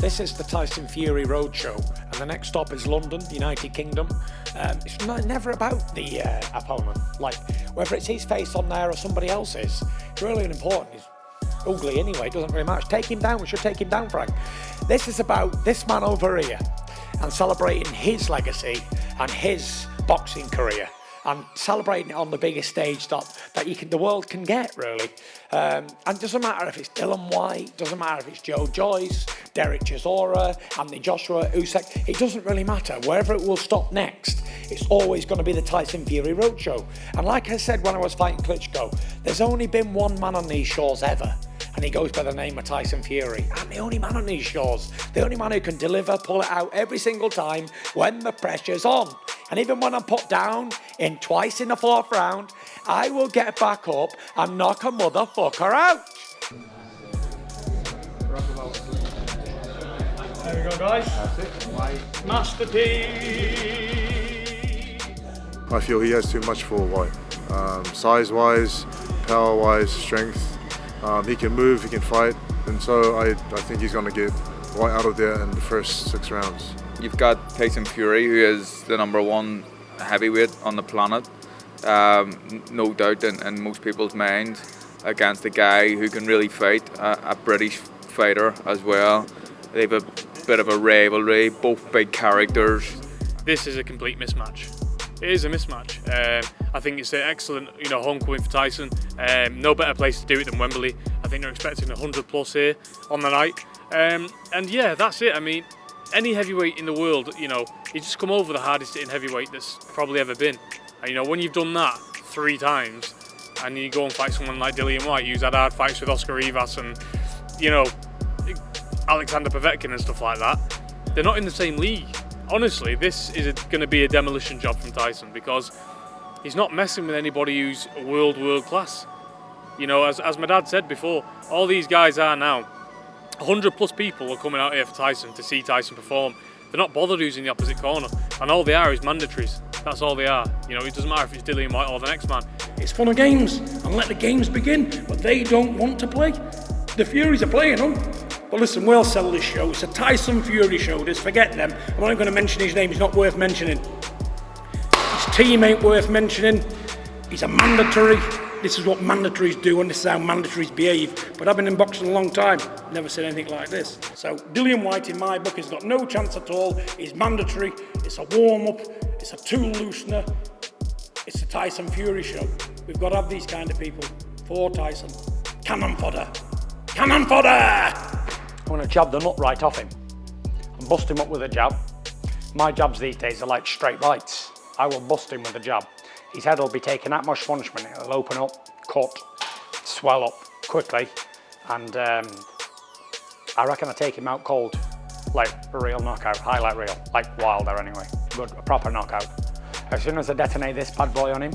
This is the Tyson Fury Roadshow, and the next stop is London, United Kingdom. It's never about the opponent, like whether it's his face on there or somebody else's. It's really important. He's ugly anyway, it doesn't really matter. Take him down, we should take him down, Frank. This is about this man over here and celebrating his legacy and his boxing career, and celebrating it on the biggest stage that the world can get, really. And it doesn't matter if it's Dillian Whyte, doesn't matter if it's Joe Joyce, Derek Chisora, Anthony Joshua, Usyk. It doesn't really matter. Wherever it will stop next, it's always going to be the Tyson Fury Roadshow. And like I said when I was fighting Klitschko, there's only been one man on these shores ever, and he goes by the name of Tyson Fury. I'm the only man on these shores, the only man who can deliver, pull it out every single time when the pressure's on. And even when I'm put down twice in the fourth round, I will get back up and knock a motherfucker out. There we go, guys. That's it. Masterpiece. I feel he has too much for White. Size-wise, power-wise, strength. He can move, he can fight, and so I think he's going to get White out of there in the first 6 rounds. You've got Tyson Fury, who is the #1 heavyweight on the planet, no doubt in most people's minds, against a guy who can really fight, a British fighter as well. They have a bit of a rivalry, both big characters. This is a complete mismatch. It is a mismatch. I think it's an excellent, homecoming for Tyson. No better place to do it than Wembley. I think they're expecting 100 plus here on the night. And yeah, that's it. I mean, any heavyweight in the world, you just come over the hardest hitting heavyweight that's probably ever been. And when you've done that 3 times, and you go and fight someone like Dillian Whyte, who's had hard fights with Oscar Rivas and, Alexander Povetkin and stuff like that, they're not in the same league. Honestly, this is going to be a demolition job from Tyson, because he's not messing with anybody who's world class. As my dad said before, all these guys are now. 100 plus people are coming out here for Tyson to see Tyson perform. They're not bothered who's in the opposite corner, and all they are is mandatories. That's all they are. It doesn't matter if it's Dillian Whyte or the next man. It's fun of games, and let the games begin, but they don't want to play. The Furies are playing them. But listen, we'll sell this show. It's a Tyson Fury show. Just forget them. I'm not going to mention his name. He's not worth mentioning. His team ain't worth mentioning. He's a mandatory. This is what mandatories do, and this is how mandatories behave. But I've been in boxing a long time. Never said anything like this. So Dillian Whyte, in my book, has got no chance at all. He's mandatory. It's a warm-up. It's a tool loosener. It's the Tyson Fury show. We've got to have these kind of people for Tyson. Cannon fodder. Cannon fodder! I'm going to jab the nut right off him and bust him up with a jab. My jabs these days are like straight rights. I will bust him with a jab. His head will be taken that much punishment. It'll open up, cut, swell up quickly, and I reckon I take him out cold, like a real knockout, highlight reel, like Wilder anyway, but a proper knockout. As soon as I detonate this bad boy on him,